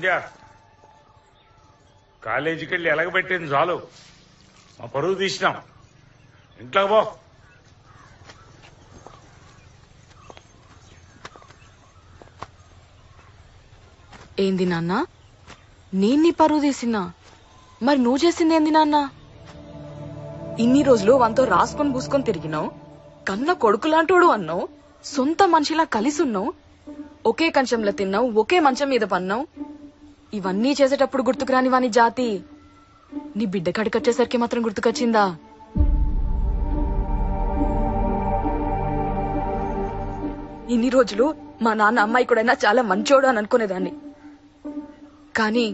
సంధ్య కాలేజీకి వెళ్ళి ఎలగబెట్టింది చాలు. మా పరువు తీసినాం. ఇంట్లో పో. ఏంది నాన్న? నేను నీ పరువు తీసినా? మరి నువ్వు చేసింది ఏంది నాన్న? ఇన్ని రోజులు వంతో రాసుకొని పూసుకొని తిరిగినావు, కన్న కొడుకులాంటోడు అన్నావు, సొంత మనిషిలా కలిసి ఉన్నావు, ఒకే కంచంలో తిన్నావు, ఒకే మంచం మీద పన్నావు. ఇవన్నీ చేసేటప్పుడు గుర్తుకు రాని వాని జాతి నీ బిడ్డ కడికొచ్చేసరికి మాత్రం గుర్తుకొచ్చిందా? ఇన్ని రోజులు మా నాన్న అమ్మాయి కూడా చాలా మంచోడు అని అనుకునేదాన్ని. కానీ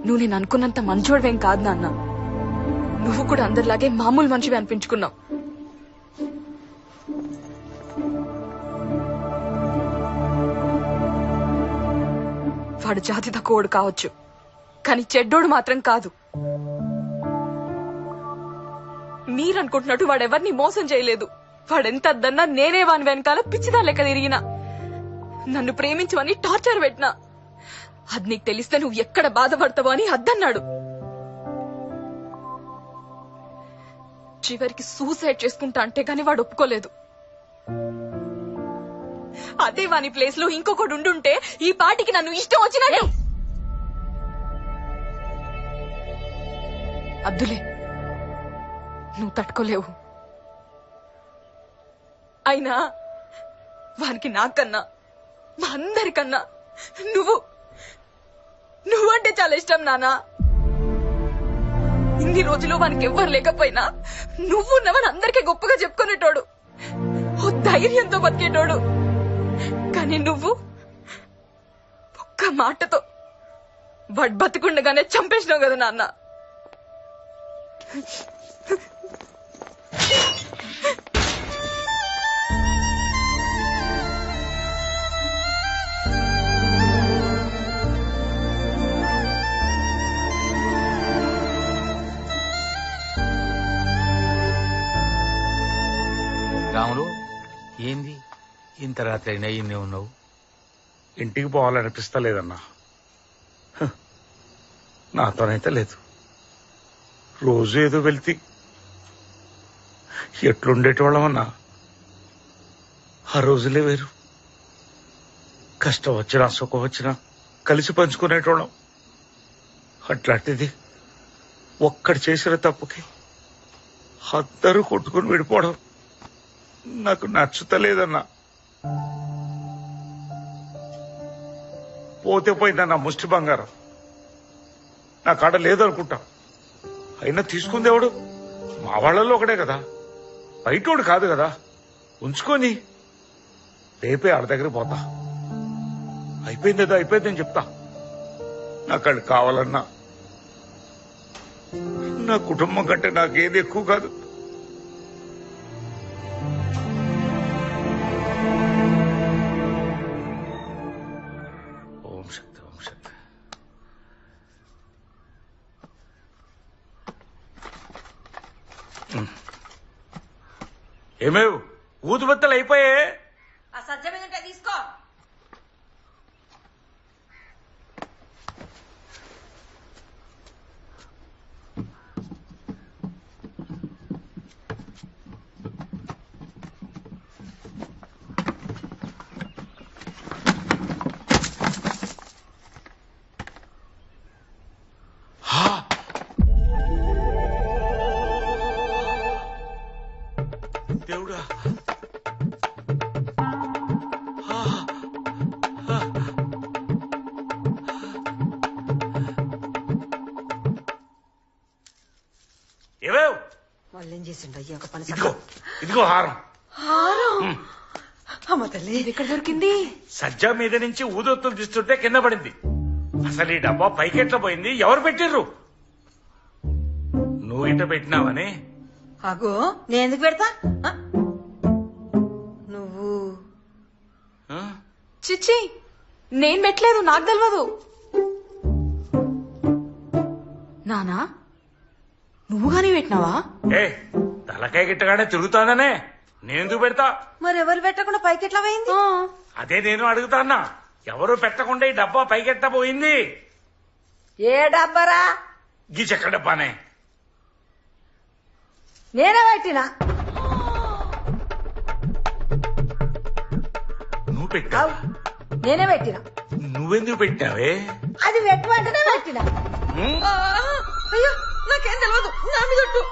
నువ్వు నేను అనుకున్నంత మంచోడువేం కాదు నాన్న. నువ్వు కూడా అందరిలాగే మామూలు మనిషివి అనిపించుకున్నావు. వాడు జాతి తక్కువడు కావచ్చు, కానీ చెడ్డోడు మాత్రం కాదు. మీరనుకుంటున్నట్టు వాడెవరిని మోసం చేయలేదు. వాడెంత అద్దన్నా నేనే వాని వెనకాల పిచ్చిదా లెక్క తిరిగినా, నన్ను ప్రేమించమని టార్చర్ పెట్టినా. అది నీకు తెలిస్తే నువ్వు ఎక్కడ బాధపడతావో అని అద్దన్నాడు. చివరికి సూసైడ్ చేసుకుంటా అంటే గాని వాడు ఒప్పుకోలేదు. అదే వాని ప్లేస్ లో ఇంకొకడు ఉండుంటే ఈ పాటికి నన్ను ఇష్టం వచ్చినట్టు. అద్దులే, నువ్వు తట్టుకోలేవు. అయినా వానికి నాకన్నా మా అందరికన్నా నువ్వంటే చాలా ఇష్టం నానా. ఇన్ని రోజులు వానికి ఎవ్వరు లేకపోయినా నువ్వున్నవని అందరికీ గొప్పగా చెప్పుకునేటోడు, ఓ ధైర్యంతో బతికేటోడు. కానీ నువ్వు ఒక్క మాటతో వాడు బతికుండగానే చంపేసినావు కదా నాన్న. రాములు, ఏంది ఇంత రాత్రి అయినా ఇన్నే ఉన్నావు? ఇంటికి పోవాలనిపిస్తలేదన్నా. నాతోనైతే లేదు. రోజు ఏదో వెళ్తే ఎట్లుండేటోళ్ళమన్నా. ఆ రోజులే వేరు. కష్టం వచ్చినా సుఖం వచ్చినా కలిసి పంచుకునేటోళ్ళం. అట్లాంటిది ఒక్కడు చేసిన తప్పుకి అందరూ కొట్టుకుని విడిపోవడం నాకు నచ్చుతలేదన్నా. పోతే పోయిందన్నా ముష్టి బంగారం. నా కాడ లేదనుకుంటా. అయినా తీసుకుంది ఎవడు? మా వాళ్ళల్లో ఒకడే కదా, బయటోడు కాదు కదా. ఉంచుకొని రేపే ఆడ దగ్గర పోతా. అయిపోయిందేదో అయిపోయిందని చెప్తా. నాకు అది కావాలన్నా నా కుటుంబం కంటే నాకేది ఎక్కువ కాదు. ఓం శక్తి, ఓం శక్తి. ఏమేవ్ ఊదుబత్తలు అయిపోయాయి. ఆ సజ్జ మీద ఉంటే తీసుకో. దేవుడా, ఏమేవ్ వాళ్ళేం చేసిండు అయ్యా ఒక పని. ఇదిగో ఇదిగో హారం. అమ్మ తల్లి, ఎక్కడ దొరికింది? సజ్జా మీద నుంచి ఊదొత్తులు తీస్తుంటే కింద పడింది. అసలు ఈ డబ్బా పైకెట్లా పోయింది? ఎవరు పెట్టిర్రు? నువ్వు ఇట పెట్టినావని. అగో నేను ఎందుకు పెడతా? నువ్వు ఆ? చిచ్చి, నేను పెట్టలేదు, నాకు తెలియదు. నానా, నువ్వు గానీ పెట్టినావా? ఏ తలకాయ గిట్టగానే తిరుగుతాననే నేనెందుకు పెడతా? మరెవరు పెట్టకుండా పైకి ఎట్లా పోయింది? అదే నేను అడుగుతాన్నా. ఎవరు పెట్టకుండా ఈ డబ్బా పైకెట్ట పోయింది? ఏ డబ్బరా? గీ చెక్క డబ్బానే. నేనే పెట్టినా. నువ్వు పెట్టావు? నేనే పెట్టినా. నువ్వెందుకు పెట్టావే? అది పెట్టమంటేనే పెట్టినా. అయ్యో నాకేం తెలియదు, నా మీద ఒట్టు.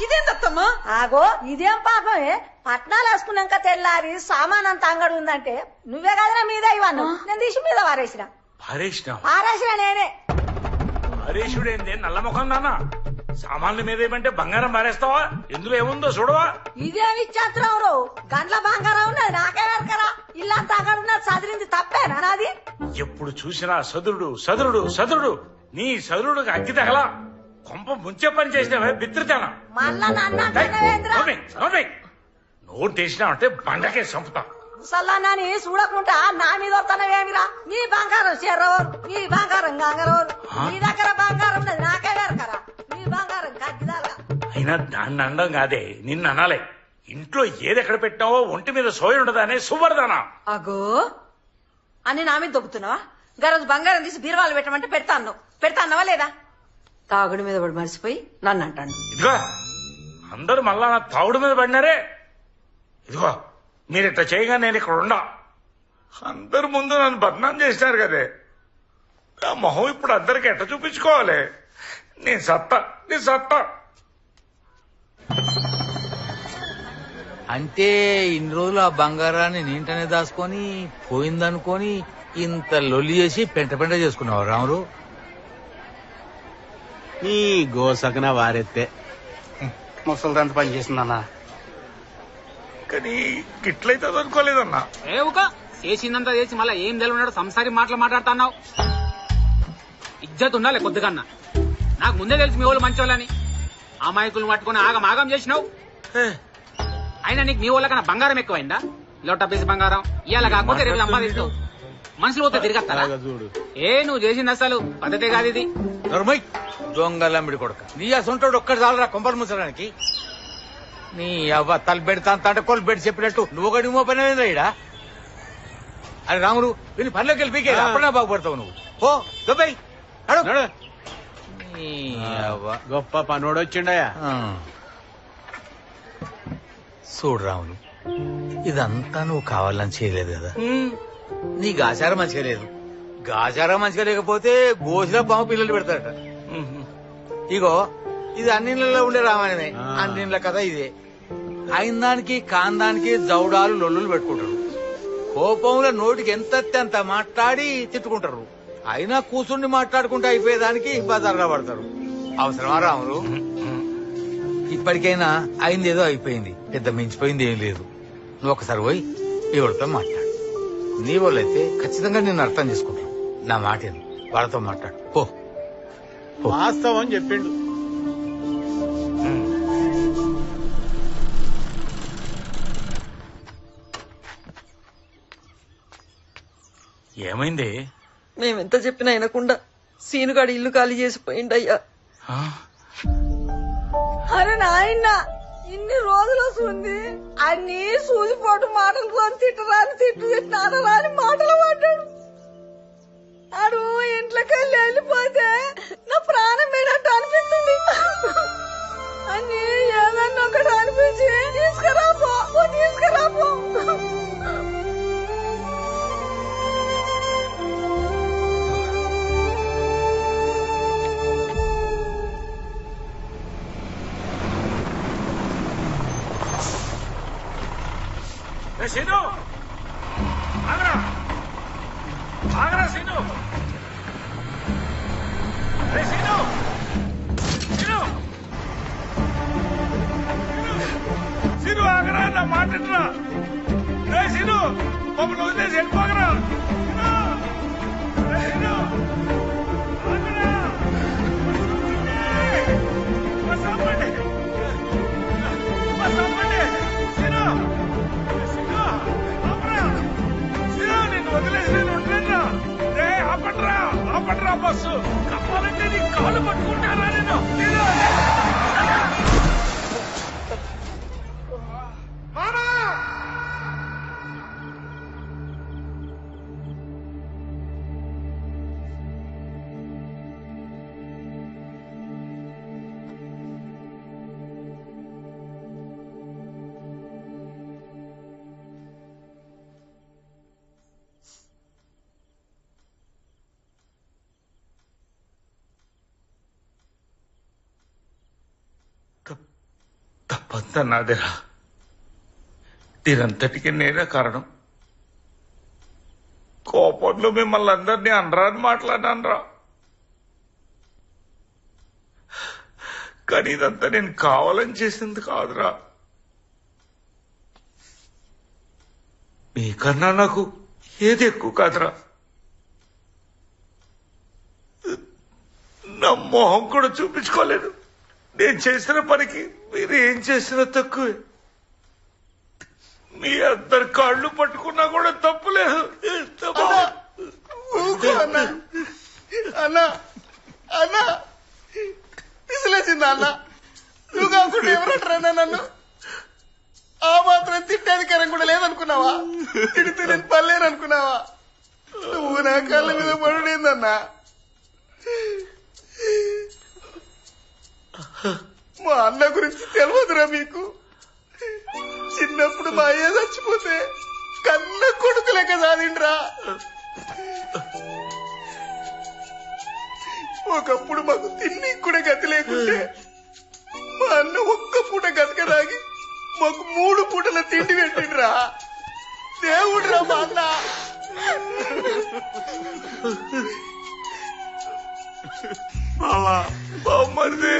ఇదేం దత్తమ్మా? ఆగో ఇదేం పాపమే, పట్నాలు వేసుకున్నాక తెల్లారి సామాన్ అంత అంగడి ఉందంటే నువ్వే కదరా మీద ఇవ్వను. నేను తీసి మీద పారేసిన. పారేసిన నేనే. పారేసుడేందే నల్ల ముఖం నాన్న? సామాన్ల మీద ఏమంటే బంగారం పారేస్తావా? ఎందులో ఏముందో చూడవా? ఇదేమి ఇచ్చేస్తున్నావు? గంటల బంగారం ఉన్నది నాకే వెరకరా. ఇల్లంతా అంగడి ఉన్నది, చదిరింది తప్పేనా నాది? ఎప్పుడు చూసినా సదురుడు సదురుడు సదురుడు. నీ సదురుడు అగ్గి తగలా. కొంప ముంచే పని చేసినావే బిత్రితేనా? మళ్ళా నన్ను నోరు తీసినావంటే బండకే చంపుతా. ముసల్లాన్ని చూడకుండా నా మీద వస్తానవేమిరా? నీ బంగారం చెర్రవరు, నీ బంగారం గంగరవరు. నీ దగ్గర బంగారం ఉన్నది నాకే వెరకరా. నీ బంగారం కగ్గిదాలా. అయినా దాన్ని అనడం కాదే, నిన్ను అనాలే. ఇంట్లో ఏదెక్కడ పెట్టినావో ఒంటి మీద సోయి ఉండదానే సువర్దానా? అగో అని నా మీద దొబ్బుతున్నావా? గరోజు బంగారం తీసి బీరువాలు పెట్టమంటే పెడతాన్నావా లేదా? తాగుడి మీద పడి మర్చిపోయి నన్ను అంటాను. ఇదిగో అందరూ మళ్ళా నా తాగుడు మీద పడినారే. ఇదిగో మీరిట్లా చేయగా నేను ఇక్కడ ఉండా. అందరు ముందు నన్ను బదనాం చేసినారు కదే. ఆ మొహం ఇప్పుడు అందరికి ఎట్ట చూపించుకోవాలి? నీ సత్తా. అంటే ఇన్ని రోజులు ఆ బంగారాన్ని నీంటనే దాచుకొని పోయిందనుకొని ఇంత లొల్లి చేసి పెంట చేసుకున్నావు రాములు. ఈ గోసకన వారెత్తే ముసలిదంత పని చేసిందన్నా. కానీ గిట్లయితే అనుకోలేదన్నా. ఏవుక చేసిందంతా చేసి మళ్ళా ఏం తెలియన్నాడు సంసారి మాటలు మాట్లాడుతున్నావు. ఇజ్జత్ ఉండాలి కొద్దిగన్నా. నాకు ముందే తెలిసి మీ వాళ్ళు మంచి వాళ్ళని. అమాయకులు పట్టుకుని ఆగం చేసినావు. అయినా నీకు మీ వాళ్ళకన్నా బంగారం ఎక్కువైందా? లోట పీసి బంగారం ఇవాళ కాకపోతే రేపు సంపాదిస్తావు. మనుషులు పోతే తిరగస్తారా? నువ్వు చేసింది అసలు పద్ధతే కాదు ఇది. దొంగలమ్మిడి కొడుక, నీ అసొంటోడు ఒక్కటి చాలరా కొంపలు ముసడానికి. నీ అవ్వ తల పెడతా అంటే కొలు పెట్టి చెప్పినట్టు నువ్వు ఒకటి మో పని ఇడా. అరే రాములు వీని పనిలోకి వెళ్ళి పీకే అప్పుడే బాగుపడతావు నువ్వు. ఓ దుబాయ్ గొప్ప పనోడు వచ్చిండయా. చూడు రాములు, ఇదంతా నువ్వు కావాలని చేయలేదు కదా. నీకు ఆచారం మంచిగా లేదు. ఆచారం మంచిగా లేకపోతే గోసిలో పాము పిల్లలు పెడతారట. ఇగో ఇది అన్నిళ్ళలో ఉండే రామాయణమే. అన్నిళ్ళ కథ ఇదే. అయిన దానికి కాందానికి జౌడాలు లొల్లులు పెట్టుకుంటారు. కోపంలో నోటికి ఎంత అంత మాట్లాడి తిట్టుకుంటారు. అయినా కూర్చుండి మాట్లాడుకుంటూ అయిపోయేదానికి బజార్గా పడతారు. అవసరమా రాములు? ఇప్పటికైనా అయింది ఏదో అయిపోయింది, పెద్ద మించిపోయింది ఏం లేదు. నువ్వు ఒకసారి పోయి ఎవరితో మాట్లాడు. నీ వాళ్ళైతే ఖచ్చితంగా నిన్ను అర్థం చేసుకుంటారు. నా మాట వాళ్ళతో మాట్లాడు. పో. వాస్తవం చెప్పిండు. ఏమైంది? మేమెంత చెప్పినా వినకుండా సీనుగాడి ఇల్లు ఖాళీ చేసిపోయిండయ్యా. అరే నాయన, ఇన్ని రోజులు వస్తుంది అన్ని సూదిపోటు మాటలతో తిట్టరాని తిట్టినారని మాటలు పడ్డాడు. అడు ఇంట్లోకి వెళ్ళిపోతే నా ప్రాణం పోయినట్టు అనిపిస్తుంది. అన్ని ఏదన్నా ఒకటి అనిపించి తీసుకురాపో. సీను ఆగరా సీను. సీను ఆగరా, నా మాట సీను. మమ్మల్ని వదిలేసి వెళ్ళిపోగరా. ఆపట్రా బస్సు. కావాలంటే నీ కాళ్ళు పట్టుకుంటారా నేను? తప్పంతా నాదేరా. దీనంతటికి నేనే కారణం. కోపంలో మిమ్మల్ని అందరినీ అనరాని మాట్లాడానరా. కానీ ఇదంతా నేను కావాలని చేసింది కాదురా. మీకన్నా నాకు ఏది ఎక్కువ కాదురా. నా మొహం కూడా చూపించుకోలేదు. నేను చేసిన పనికి మీరు ఏం చేసినా తక్కువే. మీ అందరి కాళ్ళు పట్టుకున్నా కూడా తప్పులేదు. అన్నా అన్నా అన్నా పిసిలేసిందా అన్న? నువ్వు కాకుండా ఎవరంటారన్నా నన్ను? ఆ మాత్రం తిట్టాధికారం కూడా లేదనుకున్నావా? తిడితే నేను పర్లేననుకున్నావా? నువ్వు నా కాళ్ళ మీద పడుడేందన్నా? మా అన్న గురించి తెలియదురా మీకు? చిన్నప్పుడు మా అయ్య చచ్చిపోతే కన్న కొడుకు లెక్క సాధిండ్రా. ఒకప్పుడు మాకు తిండి కూడా గతి లేకుంటే మా అన్న ఒక్క పూట గతకదాగి మాకు 3 పూటల తిండి పెట్టిండ్రా. దేవుడ్రా మా అన్న. బావా బామ్మది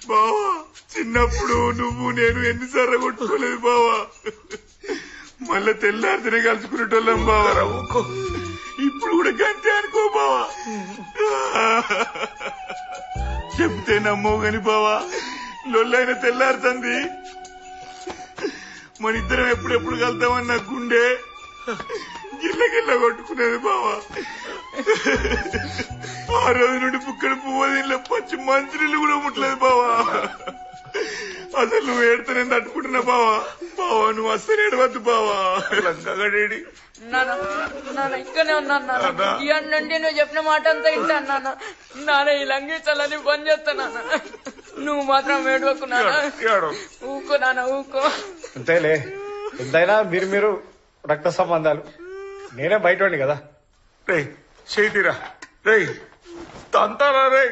బావా, చిన్నప్పుడు నువ్వు నేను ఎన్నిసార్లు కొట్టుకోలేదు బావా. మళ్ళా తెల్లారితేనే కలుసుకునేటోళ్ళం బావా. ఇప్పుడు కూడా గంటే అనుకో బావా. చెప్తే నమ్మో గాని బావా, లొల్లైన తెల్లారుతుంది. మన ఇద్దరం ఎప్పుడెప్పుడు కలుద్దామని నా గుండె గిల్ల గిల్ల కొట్టుకునేది బావా. ఆ రోజు నుండి పుక్కడి పువ్వు పచ్చి మంచినీళ్ళు కూడా ముట్టలేదు బావా. అసలు నువ్వు ఏడితే నేను తట్టుకుంటున్నా బావా. బావా నువ్వు అస్సలు ఏడవద్దు బావా. లంకగడేడి నాన్న ఇక్కడనే ఉన్నాను నాన్న. ఇవాళ నుండి నువ్వు చెప్పిన మాట అంతా వింటాను నాన్న. నాన్న ఈ లంఘించాలని పని చేస్తాను. నువ్వు మాత్రం ఏడవకు నాన్న. ఊకో నాన్న ఊకో. అంతేలే, ఎంతైనా మీరు రక్త సంబంధాలు. నేనే బయటోండి కదా. రే చేతిరా రే తంతారా రే.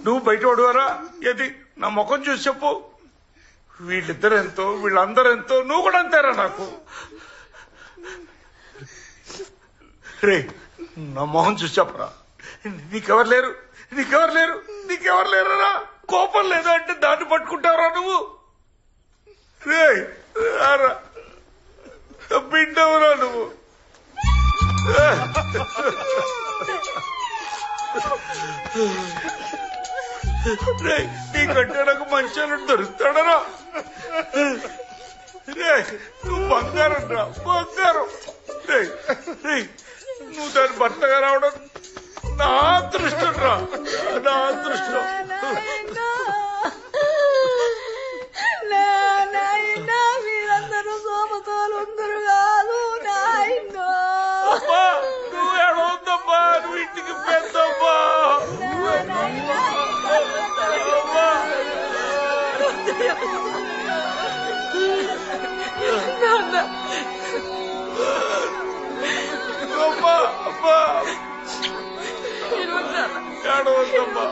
నువ్వు బయట పడువారా? ఏది నా ముఖం చూసి చెప్పు. వీళ్ళిద్దరెంతో వీళ్ళందరెంతో నువ్వు కూడా అంతేరా నాకు. రే నా మొహం చూసి చెప్పరా. నీకెవరు లేరు నీకెవరు లేరు నీకెవరు లేరా? కోపం లేదా అంటే దాన్ని పట్టుకుంటావురా నువ్వు? రే రారా బిడ్డవురా నువ్వు. రే నీకంటే నాకు మంచి దొరుకుతాడరా? రే నువ్వు బంగారం రా బంగారం. రే రే నువ్వు దాని భర్తగా రావడం నా అదృష్టం రా, నా అదృష్టం. మీరందరూ సోమతోలు అందరూ కాదు నాయనో. అబ్బా నువ్వు ఎడవద్దమ్మా, నువ్వు ఇంటికి పెద్దమ్మా. అబ్బా అబ్బా ఎడవద్దమ్మా.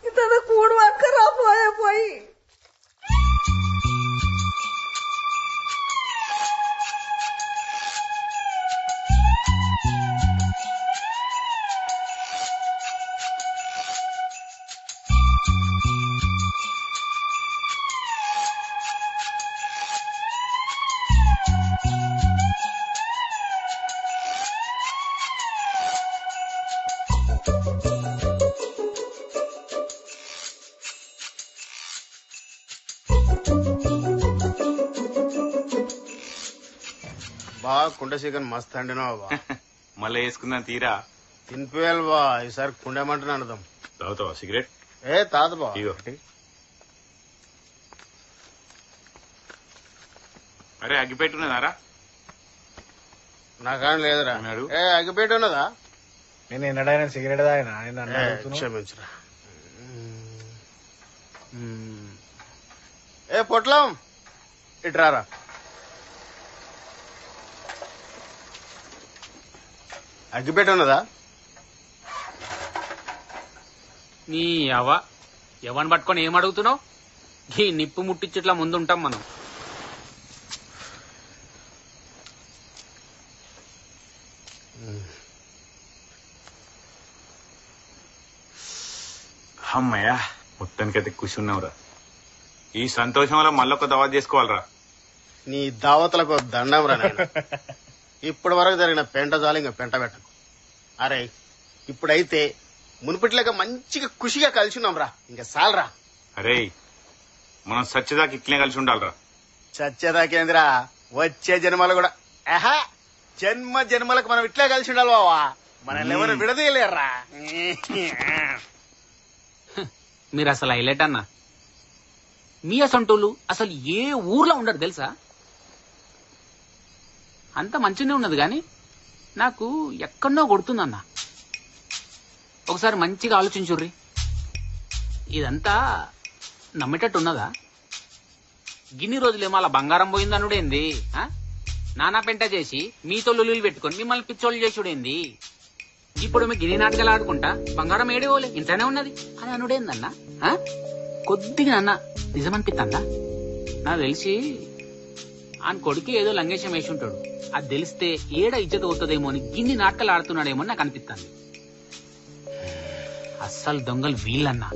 ఇంత కూడు పట్టుకురా పోయి. బా కుండ చికెన్ మస్తు అండినావు బా. మళ్ళీ వేసుకుందాం తీరా. తినిపోయాలి బా. ఈసారి కుండేమంటున్నా అర్థం. తాగుతావా సిగరెట్? ఏ తాత బా. ఇగో. అరే అగ్గిపెట్టున్నదారా? నాకాని లేదురా అన్నాడు. ఏ అగ్గిపేట ఉన్నదా నేను ఎన్నడైనా సిగరెట్ తాగినా నన్ను ఏ, అడుగుతున్నావు? క్షమించురా ఏ పొట్లం ఇట్రారా అగ్గిపేట ఉన్నదా నీ ఎవరిని పట్టుకొని ఏం అడుగుతున్నావు ఈ నిప్పు ముట్టించుట్లా ముందుంటాం మనం. అమ్మయ్యా మొత్తానికైతే కూర్చున్నావురా. ఈ సంతోషంలో మళ్ళొక దావత్ చేసుకోవాలరా. నీ దావతలకు దండం రా నాయనా. ఇప్పటి వరకు జరిగిన పెంట జాలి ఇంకా పెంట పెట్టకు. అరే ఇప్పుడైతే మునుపటిలాగా మంచిగా ఖుషిగా కలిసి ఉన్నాం రా, ఇంకా సాలరా. అరే మనం సత్యదాకి ఇట్లనే కలిసి ఉండాలిరా. చచ్చేదాకేంద్రా వచ్చే జన్మలు కూడా ఆహా జన్మ జన్మలకు మనం ఇట్లా కలిసి ఉండాలి బావా. మనల్ని ఎవరు విడదీయలేరా. మీరు అసలు హైలైట్ అన్నా. మీ అసంటోళ్ళు అసలు ఏ ఊర్లో ఉండరు తెలుసా. అంత మంచిగానే ఉన్నది గాని నాకు ఎక్కడో కొడుతుందన్నా. ఒకసారి మంచిగా ఆలోచించుర్రి. ఇదంతా నమ్మేటట్టు ఉన్నదా? గిన్ని రోజులేమో అలా బంగారం పోయిందనుడేంది? నానా పెంట చేసి మీతో లొల్లులు పెట్టుకొని మిమ్మల్ని పిచ్చోళ్ళు చేసుడేంది? ఇప్పుడు మీ గిని నాటకాలు ఆడుకుంటా బంగారం ఏడేవోలే ఇంట్లోనే ఉన్నది అని అనుడేందన్నా. కొద్దిగా అన్న నిజమనిపిస్తుందా? నాకు తెలిసి ఆయన కొడుకు ఏదో లంగేశం వేసి ఉంటాడు. అది తెలిస్తే ఏడ ఇజ్జత అవుతుందేమో అని గిన్ని నాటకాలు ఆడుతున్నాడేమో నాకు అనిపిస్తుంది. అస్సలు దొంగలు వీళ్ళన్నా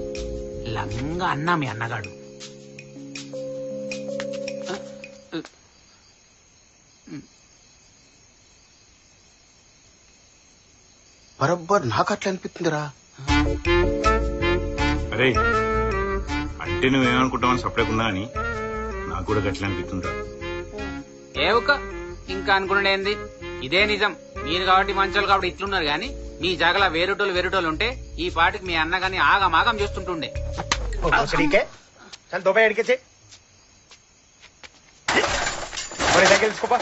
లంగా అన్నా మీ అన్నగాడు. బరబ్బర్ నాకు అట్లా అనిపిస్తుందిరా. అరే అంటే నువ్వేమనుకుంటావని సపరేట్ అని నాకు కూడా గట్ల అనిపిస్తుందిరా. ఏవక ఇంకా అనుకునేది ఇదే నిజం. మీరు కాబట్టి మంచోళ్ళు కాబట్టి ఇట్లున్నారు గాని మీ జాగలా వేరేటోళ్ళు ఉంటే ఈ పాటికి మీ అన్న గాని ఆగమాగం చేస్తుంటుండే. చల్ దోపై అడిగేచ్చే మరి దగ్గర తీసుకోపా.